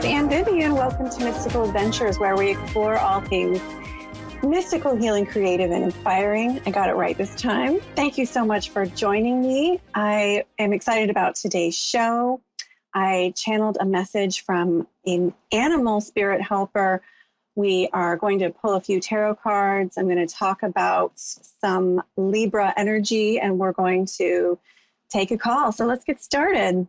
and Vivian. Welcome to Mystical Adventures, where we explore all things mystical, healing, creative, and inspiring. I got it right this time. Thank you so much for joining me. I am excited about today's show. I channeled a message from an animal spirit helper. We are going to pull a few tarot cards. I'm going to talk about some Libra energy, and we're going to take a call. So let's get started.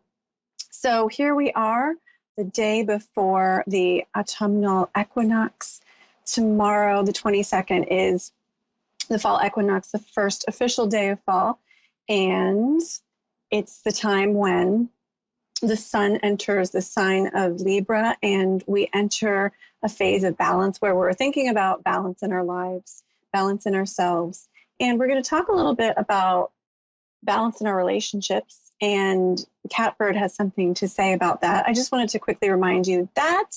So here we are, the day before the autumnal equinox. Tomorrow, the 22nd, is the fall equinox, the first official day of fall. And it's the time when the sun enters the sign of Libra, and we enter a phase of balance where we're thinking about balance in our lives, balance in ourselves. And we're going to talk a little bit about balance in our relationships. And Catbird has something to say about that. I just wanted to quickly remind you that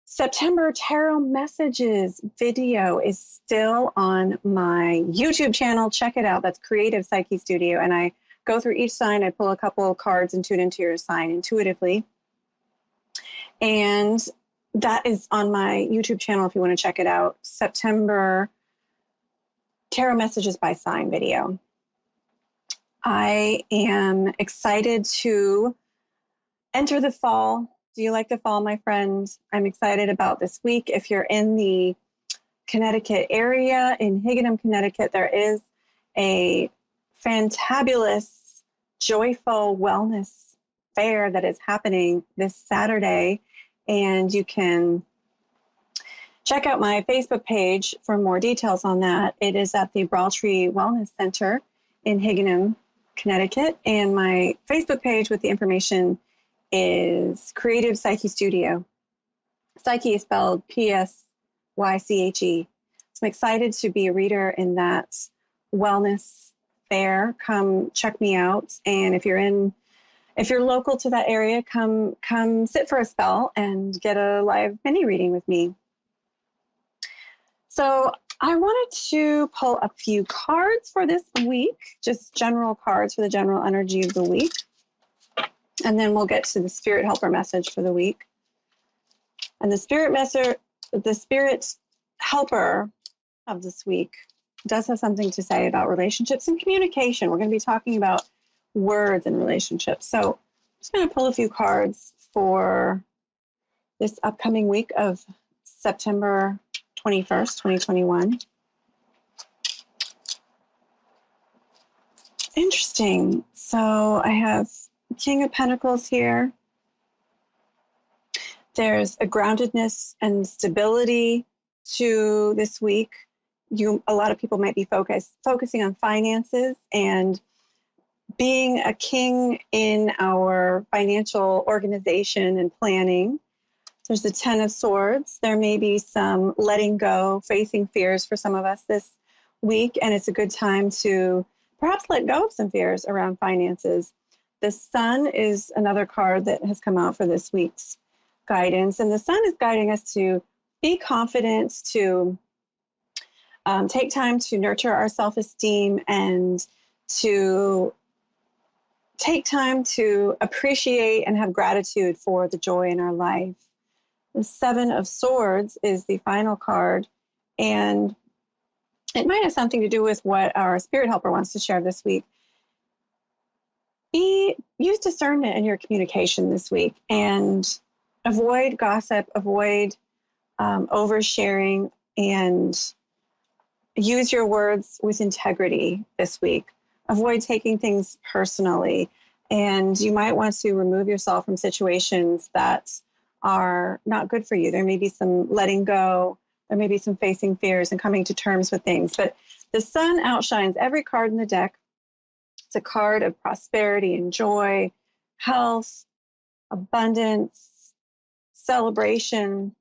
September Tarot Messages video is still on my YouTube channel. Check it out. That's Creative Psyche Studio. And I go through each sign. I pull a couple of cards and tune into your sign intuitively. And that is on my YouTube channel if you want to check it out. September Tarot Messages by Sign video. I am excited to enter the fall. Do you like the fall, my friend? I'm excited about this week. If you're in the Connecticut area, in Higganum, Connecticut, there is a fantabulous, joyful wellness fair that is happening this Saturday. And you can check out my Facebook page for more details on that. It is at the Braultree Wellness Center in Higganum, Connecticut. And my Facebook page with the information is Creative Psyche Studio. Psyche is spelled Psyche. So I'm excited to be a reader in that wellness fair. Come check me out. And if you're local to that area, come sit for a spell and get a live mini reading with me. So I wanted to pull a few cards for this week, just general cards for the general energy of the week. And then we'll get to the spirit helper message for the week. And the spirit helper of this week does have something to say about relationships and communication. We're going to be talking about words and relationships. So I'm just going to pull a few cards for this upcoming week of September 21st, 2021. Interesting. So I have King of Pentacles here. There's a groundedness and stability to this week. A lot of people might be focusing on finances and being a king in our financial organization and planning. There's the 10 of Swords. There may be some letting go, facing fears for some of us this week, and it's a good time to perhaps let go of some fears around finances. The Sun is another card that has come out for this week's guidance, and the Sun is guiding us to be confident, to take time to nurture our self-esteem, and to take time to appreciate and have gratitude for the joy in our life. The 7 of Swords is the final card, and it might have something to do with what our spirit helper wants to share this week. Use discernment in your communication this week and avoid gossip, avoid oversharing, and use your words with integrity this week. Avoid taking things personally, and you might want to remove yourself from situations that are not good for you. There may be some letting go. There may be some facing fears and coming to terms with things. But the Sun outshines every card in the deck. It's a card of prosperity and joy, health, abundance, celebration,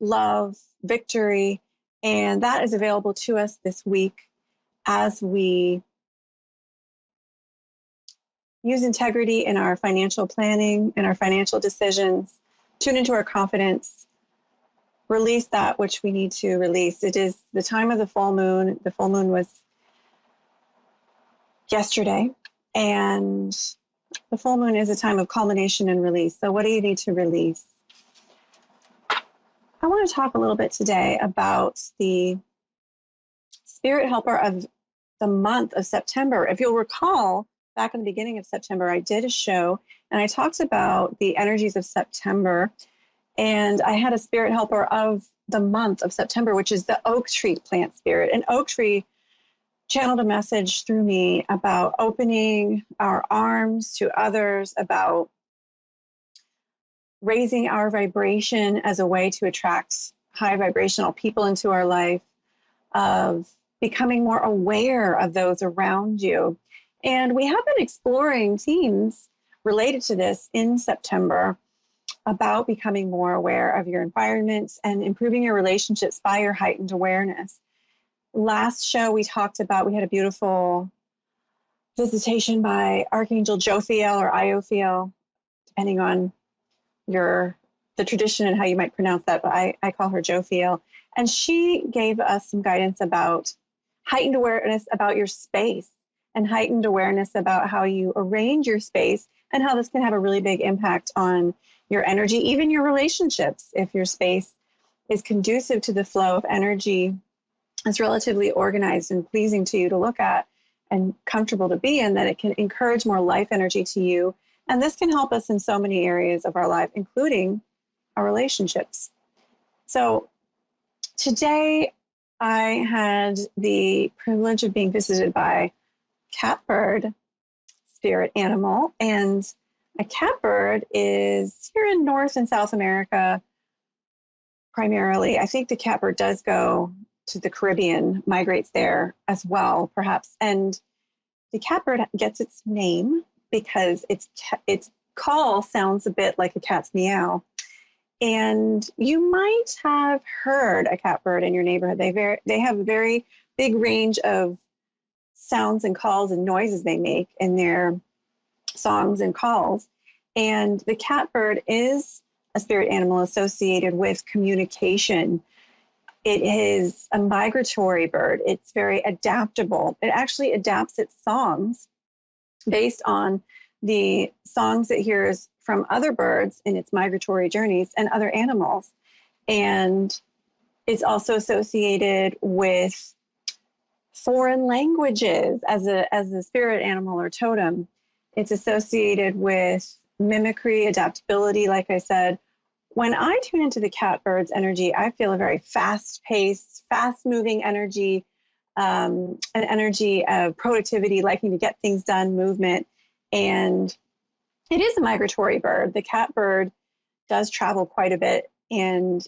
love, victory. And that is available to us this week as we use integrity in our financial planning, in our financial decisions, tune into our confidence, release that which we need to release. It is the time of the full moon. The full moon was yesterday, and The full moon is a time of culmination and release. So what do you need to release? I want to talk a little bit today about the spirit helper of the month of September. If you'll recall, back in the beginning of September, I did a show and I talked about the energies of September. And I had a spirit helper of the month of September, which is the oak tree plant spirit. And oak tree channeled a message through me about opening our arms to others, about raising our vibration as a way to attract high vibrational people into our life, of becoming more aware of those around you. And we have been exploring themes related to this in September about becoming more aware of your environment and improving your relationships by your heightened awareness. Last show we talked about, we had a beautiful visitation by Archangel Jophiel or Iophiel, depending on the tradition and how you might pronounce that, but I call her Jophiel. And she gave us some guidance about heightened awareness about your space and heightened awareness about how you arrange your space and how this can have a really big impact on your energy, even your relationships. If your space is conducive to the flow of energy, it's relatively organized and pleasing to you to look at and comfortable to be in, that it can encourage more life energy to you. And this can help us in so many areas of our life, including our relationships. So today I had the privilege of being visited by catbird spirit animal. And a catbird is here in North and South America primarily. I think the catbird does go to the Caribbean, migrates there as well, perhaps. And the catbird gets its name because its call sounds a bit like a cat's meow. And you might have heard a catbird in your neighborhood. They have a very big range of sounds and calls and noises they make in their songs and calls. And the catbird is a spirit animal associated with communication. It is a migratory bird. It's very adaptable. It actually adapts its songs based on the songs it hears from other birds in its migratory journeys and other animals. And it's also associated with foreign languages as a spirit animal or totem. It's associated with mimicry, adaptability, like I said. When I tune into the catbird's energy, I feel a very fast-paced, fast-moving energy, an energy of productivity, liking to get things done, movement. And it is a migratory bird. The catbird does travel quite a bit. And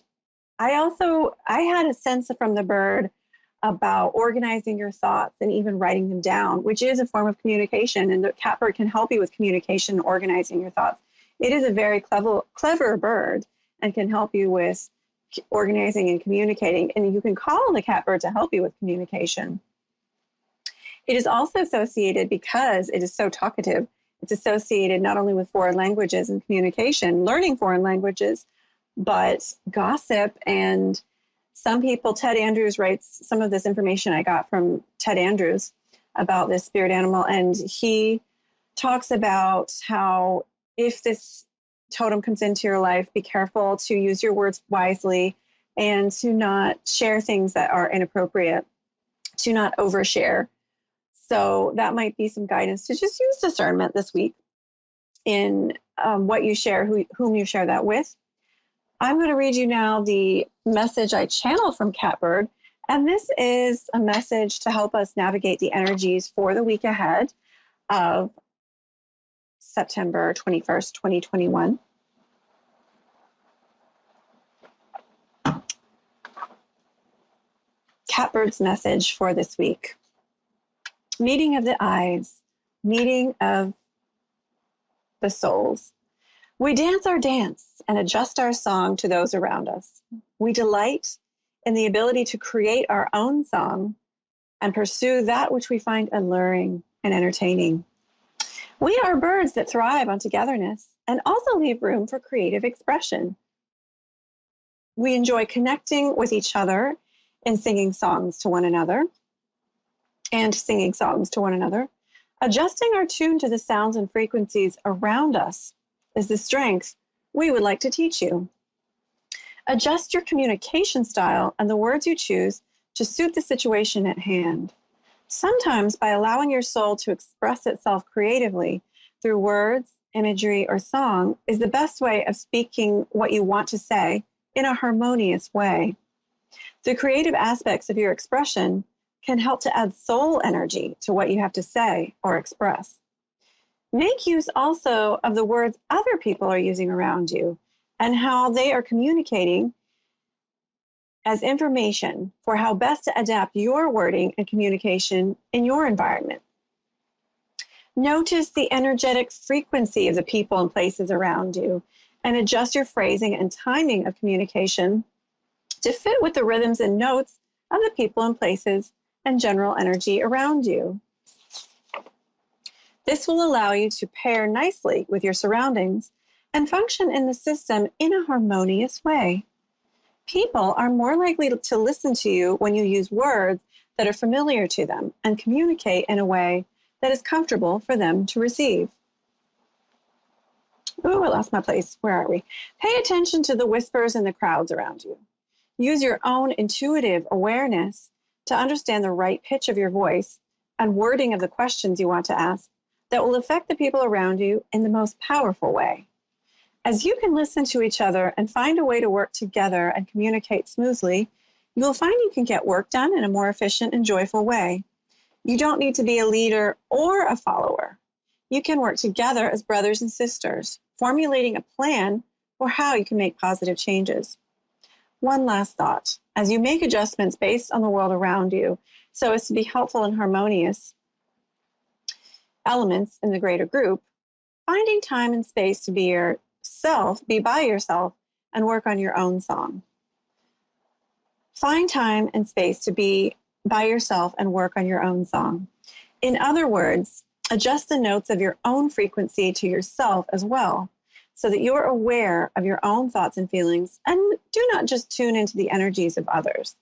I had a sense from the bird about organizing your thoughts and even writing them down, which is a form of communication. And the catbird can help you with communication, organizing your thoughts. It is a very clever bird and can help you with organizing and communicating. And you can call the catbird to help you with communication. It is also associated, because it is so talkative, it's associated not only with foreign languages and communication, learning foreign languages, but gossip. And some people, Ted Andrews writes some of this information I got from Ted Andrews about this spirit animal. And he talks about how if this totem comes into your life, be careful to use your words wisely and to not share things that are inappropriate, to not overshare. So that might be some guidance to just use discernment this week in what you share, whom you share that with. I'm going to read you now the message I channeled from Catbird. And this is a message to help us navigate the energies for the week ahead of September 21st, 2021. Catbird's message for this week. Meeting of the eyes, meeting of the souls. We dance our dance and adjust our song to those around us. We delight in the ability to create our own song and pursue that which we find alluring and entertaining. We are birds that thrive on togetherness and also leave room for creative expression. We enjoy connecting with each other and singing songs to one another. Adjusting our tune to the sounds and frequencies around us is the strength we would like to teach you. Adjust your communication style and the words you choose to suit the situation at hand. Sometimes, by allowing your soul to express itself creatively through words, imagery, or song, is the best way of speaking what you want to say in a harmonious way. The creative aspects of your expression can help to add soul energy to what you have to say or express. Make use also of the words other people are using around you and how they are communicating as information for how best to adapt your wording and communication in your environment. Notice the energetic frequency of the people and places around you and adjust your phrasing and timing of communication to fit with the rhythms and notes of the people and places and general energy around you. This will allow you to pair nicely with your surroundings and function in the system in a harmonious way. People are more likely to listen to you when you use words that are familiar to them and communicate in a way that is comfortable for them to receive. Oh, I lost my place. Where are we? Pay attention to the whispers in the crowds around you. Use your own intuitive awareness to understand the right pitch of your voice and wording of the questions you want to ask that will affect the people around you in the most powerful way. As you can listen to each other and find a way to work together and communicate smoothly, you will find you can get work done in a more efficient and joyful way. You don't need to be a leader or a follower. You can work together as brothers and sisters, formulating a plan for how you can make positive changes. One last thought. As you make adjustments based on the world around you, so as to be helpful and harmonious elements in the greater group, finding time and space to be by yourself, and work on your own song. Find time and space to be by yourself and work on your own song. In other words, adjust the notes of your own frequency to yourself as well, so that you're aware of your own thoughts and feelings and do not just tune into the energies of others.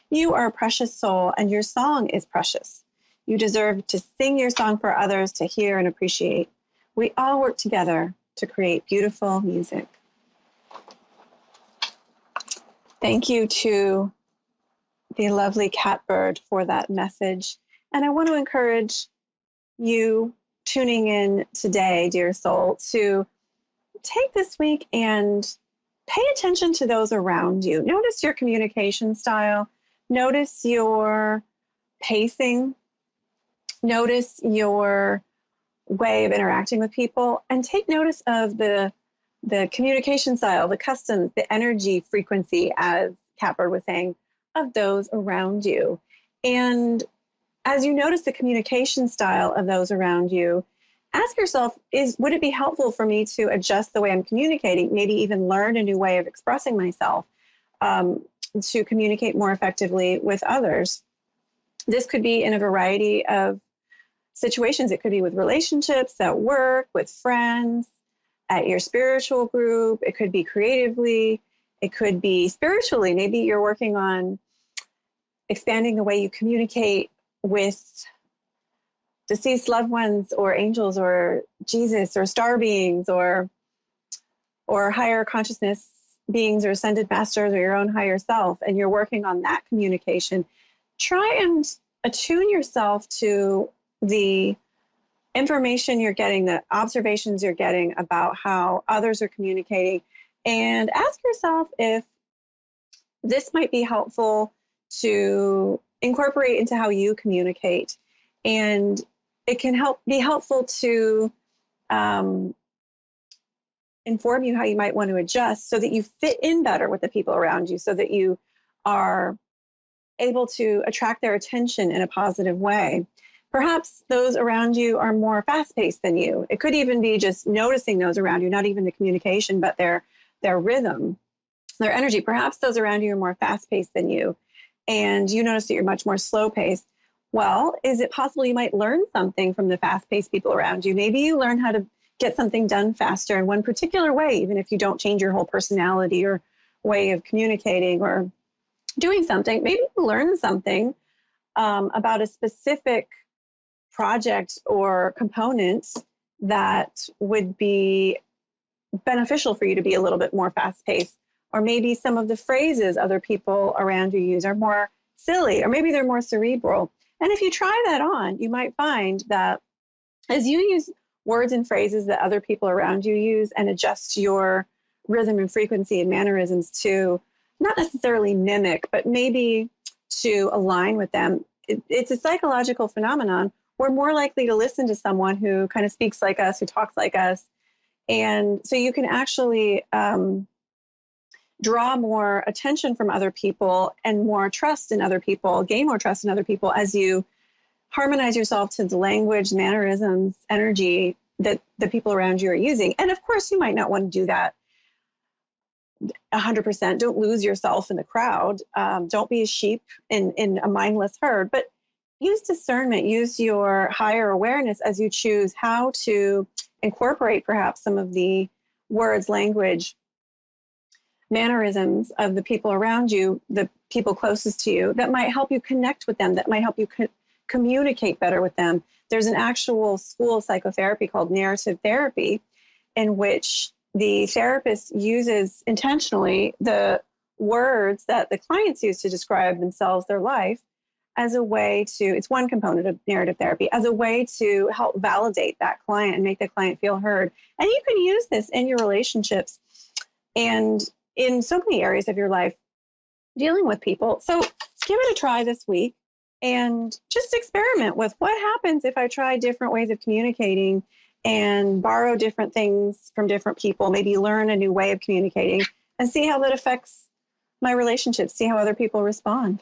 You are a precious soul and your song is precious. You deserve to sing your song for others to hear and appreciate. We all work together to create beautiful music. Thank you to the lovely Catbird for that message. And I want to encourage you tuning in today, dear soul, to take this week and pay attention to those around you. Notice your communication style. Notice your pacing. Notice your way of interacting with people, and take notice of the communication style, the customs, the energy frequency, as Catbird was saying, of those around you. And as you notice the communication style of those around you, ask yourself, would it be helpful for me to adjust the way I'm communicating, maybe even learn a new way of expressing myself to communicate more effectively with others? This could be in a variety of situations. It could be with relationships, at work, with friends, at your spiritual group. It could be creatively. It could be spiritually. Maybe you're working on expanding the way you communicate with deceased loved ones or angels or Jesus or star beings or higher consciousness beings or ascended masters or your own higher self, and you're working on that communication. Try and attune yourself to the information you're getting, the observations you're getting about how others are communicating, and ask yourself if this might be helpful to incorporate into how you communicate. And it can be helpful to inform you how you might want to adjust so that you fit in better with the people around you, so that you are able to attract their attention in a positive way. Perhaps those around you are more fast-paced than you. It could even be just noticing those around you, not even the communication, but their rhythm, their energy. Perhaps those around you are more fast-paced than you, and you notice that you're much more slow-paced. Well, is it possible you might learn something from the fast-paced people around you? Maybe you learn how to get something done faster in one particular way, even if you don't change your whole personality or way of communicating or doing something. Maybe you learn something about a specific project or components that would be beneficial for you to be a little bit more fast-paced. Or maybe some of the phrases other people around you use are more silly, or maybe they're more cerebral. And if you try that on, you might find that as you use words and phrases that other people around you use and adjust your rhythm and frequency and mannerisms to not necessarily mimic, but maybe to align with them, it's a psychological phenomenon. We're more likely to listen to someone who kind of speaks like us, who talks like us. And so you can actually draw more attention from other people and more trust in other people, gain more trust in other people as you harmonize yourself to the language, mannerisms, energy that the people around you are using. And of course, you might not want to do that 100%. Don't lose yourself in the crowd. Don't be a sheep in a mindless herd, but use discernment, use your higher awareness as you choose how to incorporate perhaps some of the words, language, mannerisms of the people around you, the people closest to you, that might help you connect with them, that might help you communicate better with them. There's an actual school of psychotherapy called narrative therapy, in which the therapist uses intentionally the words that the clients use to describe themselves, their life, as a way to, it's one component of narrative therapy, as a way to help validate that client and make the client feel heard. And you can use this in your relationships and in so many areas of your life dealing with people. So give it a try this week and just experiment with what happens if I try different ways of communicating and borrow different things from different people, maybe learn a new way of communicating and see how that affects my relationships, see how other people respond.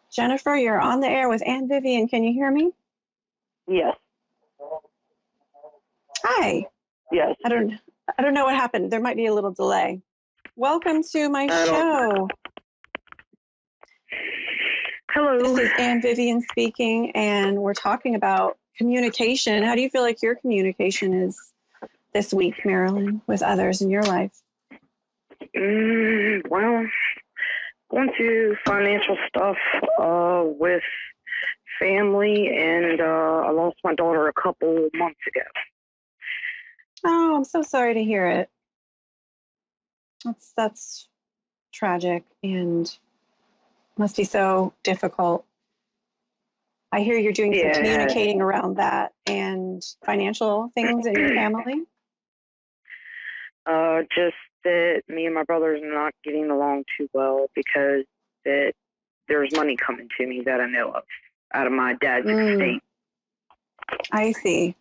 Jennifer, you're on the air with Aunt Vivian. Can you hear me? Yes. Hi. Yes. I don't know what happened. There might be a little delay. Welcome to my show. Hello. This is Aunt Vivian speaking, and we're talking about communication. How do you feel like your communication is this week, Marilyn, with others in your life? Well, going through financial stuff with family, and I lost my daughter a couple months ago. Oh, I'm so sorry to hear it. That's tragic and must be so difficult. I hear you're doing some communicating around that and financial things in your family. Just that me and my brother's not getting along too well because that there's money coming to me that I know of out of my dad's estate. I see.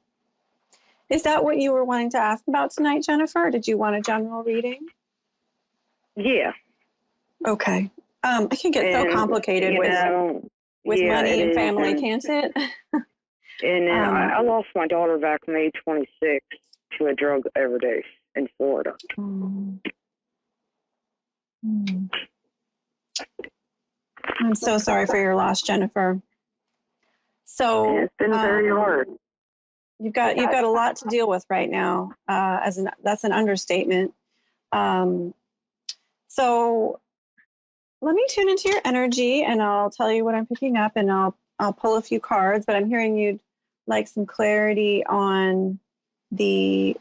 Is that what you were wanting to ask about tonight, Jennifer? Did you want a general reading? Yeah. Okay. It can get so complicated with money and family, can't it? And then I lost my daughter back May 26th to a drug overdose in Florida. I'm so sorry for your loss, Jennifer. So it's been very hard. You've got a lot to deal with right now. That's an understatement. So let me tune into your energy, and I'll tell you what I'm picking up, and I'll pull a few cards. But I'm hearing you'd like some clarity on the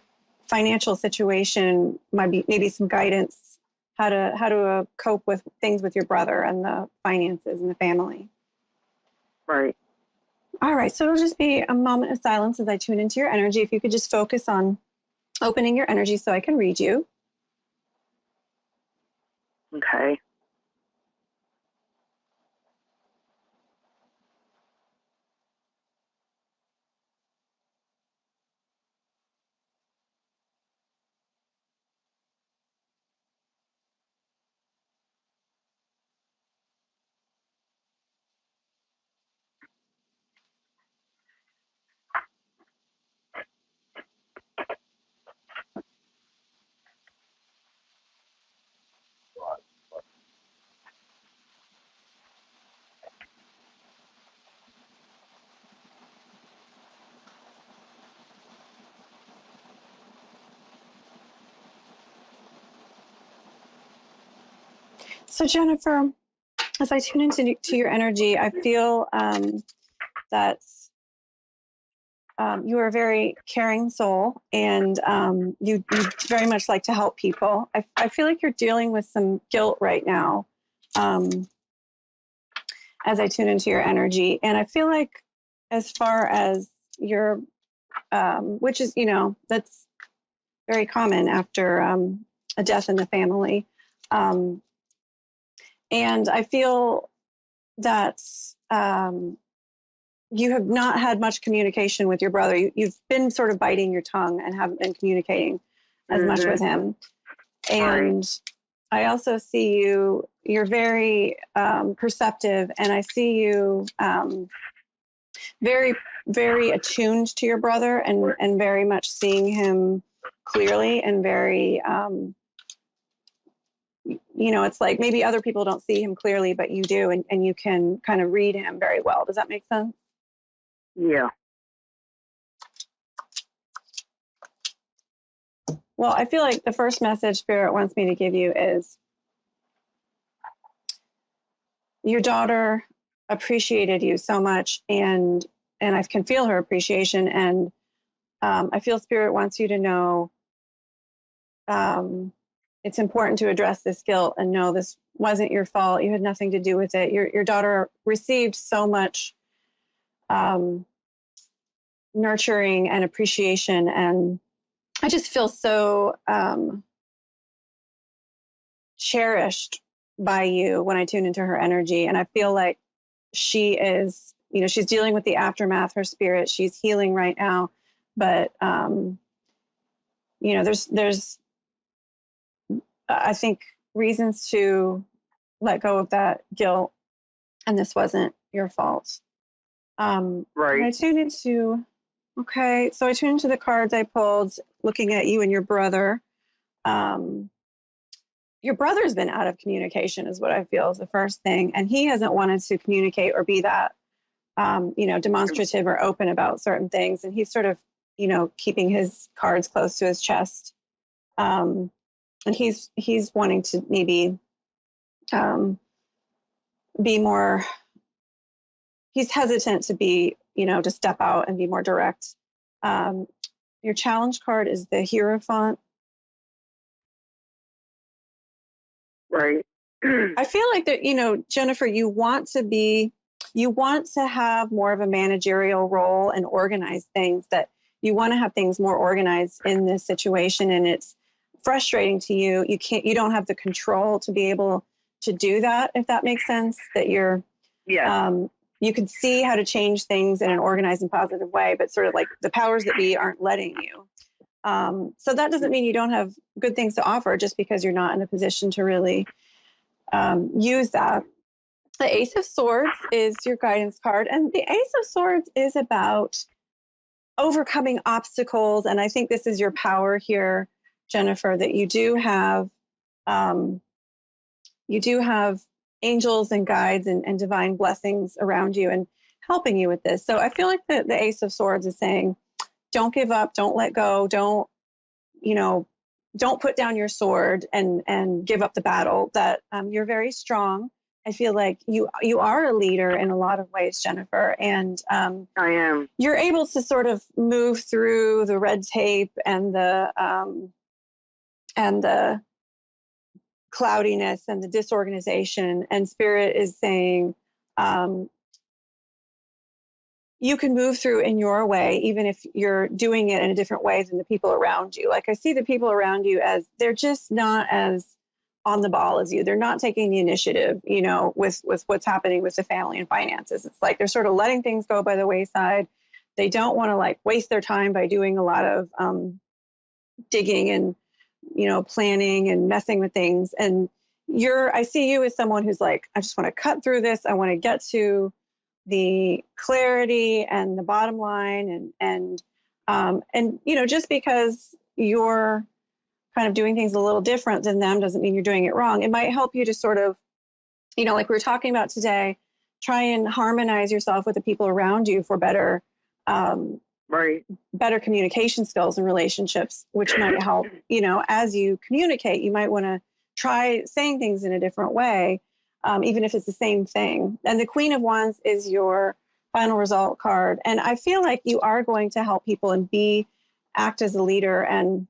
financial situation, maybe some guidance, how to cope with things with your brother and the finances and the family. Right. All right, so it'll just be a moment of silence as I tune into your energy. If you could just focus on opening your energy so I can read you. Okay. So Jennifer, as I tune into your energy, I feel that you are a very caring soul, and you very much like to help people. I feel like you're dealing with some guilt right now as I tune into your energy. And I feel like as far as your, which is, that's very common after a death in the family. And I feel that you have not had much communication with your brother. You've been sort of biting your tongue and haven't been communicating as much with him. And I also see you're very perceptive, and I see you very, very attuned to your brother, and very much seeing him clearly, and very, it's like maybe other people don't see him clearly, but you do, and you can kind of read him very well. Does that make sense? Yeah. Well, I feel like the first message Spirit wants me to give you is your daughter appreciated you so much, and I can feel her appreciation, and I feel Spirit wants you to know it's important to address this guilt and know this wasn't your fault. You had nothing to do with it. Your daughter received so much nurturing and appreciation, and I just feel so cherished by you when I tune into her energy. And I feel like she is, she's dealing with the aftermath, her spirit, she's healing right now. But, there's, I think, reasons to let go of that guilt. And this wasn't your fault. Right. I tuned into, so I tuned into the cards I pulled, looking at you and your brother. Your brother's been out of communication is what I feel is the first thing. And he hasn't wanted to communicate or be that, demonstrative or open about certain things. And he's sort of, keeping his cards close to his chest. And he's wanting to maybe be more, he's hesitant to be, to step out and be more direct. Your challenge card is the Hierophant. Right. I feel like that, Jennifer, you want to have more of a managerial role and organize things, that you want to have things more organized in this situation. And it's frustrating to you. You don't have the control to be able to do that, if that makes sense, that you can see how to change things in an organized and positive way, but sort of like the powers that be aren't letting you. So that doesn't mean you don't have good things to offer just because you're not in a position to really use that. The Ace of Swords is your guidance card, and the Ace of Swords is about overcoming obstacles. And I think this is your power here, Jennifer, that you do have angels and guides and divine blessings around you and helping you with this. So I feel like the Ace of Swords is saying, don't give up, don't let go, don't put down your sword and give up the battle, that you're very strong. I feel like you are a leader in a lot of ways, Jennifer, and I am. You're able to sort of move through the red tape and the cloudiness and the disorganization. And Spirit is saying, you can move through in your way, even if you're doing it in a different way than the people around you. Like, I see the people around you as they're just not as on the ball as you. They're not taking the initiative, with what's happening with the family and finances. It's like they're sort of letting things go by the wayside. They don't want to waste their time by doing a lot of digging and, planning and messing with things. And I see you as someone who's like, I just want to cut through this. I want to get to the clarity and the bottom line, and just because you're kind of doing things a little different than them doesn't mean you're doing it wrong. It might help you to sort of, like we were talking about today, try and harmonize yourself with the people around you for better communication skills and relationships, which might help, as you communicate. You might want to try saying things in a different way, even if it's the same thing. And the Queen of Wands is your final result card. And I feel like you are going to help people and act as a leader and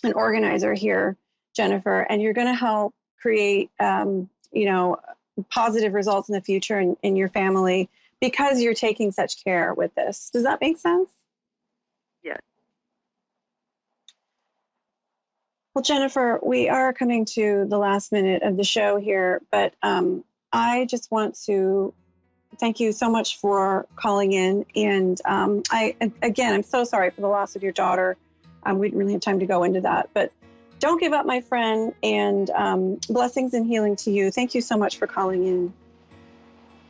an organizer here, Jennifer, and you're going to help create, positive results in the future in your family because you're taking such care with this. Does that make sense? Yes. Well, Jennifer, we are coming to the last minute of the show here, but I just want to thank you so much for calling in. And I'm so sorry for the loss of your daughter. We didn't really have time to go into that, but don't give up, my friend, and blessings and healing to you. Thank you so much for calling in.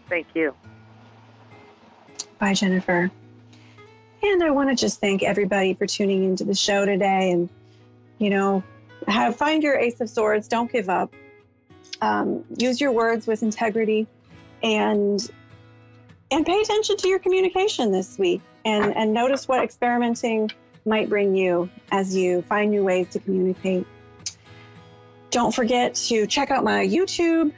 Thank you. Bye, Jennifer. And I want to just thank everybody for tuning into the show today. And, find your Ace of Swords. Don't give up. Use your words with integrity and pay attention to your communication this week and notice what experimenting might bring you as you find new ways to communicate. Don't forget to check out my YouTube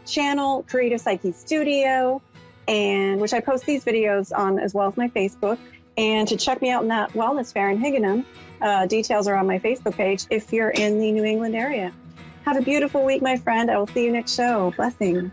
channel, Creative Psyche Studio, and which I post these videos on, as well as my Facebook, and to check me out in that wellness fair in Higganum. Details are on my Facebook page if you're in the New England area. Have a beautiful week, my friend. I will see you next show. Blessings.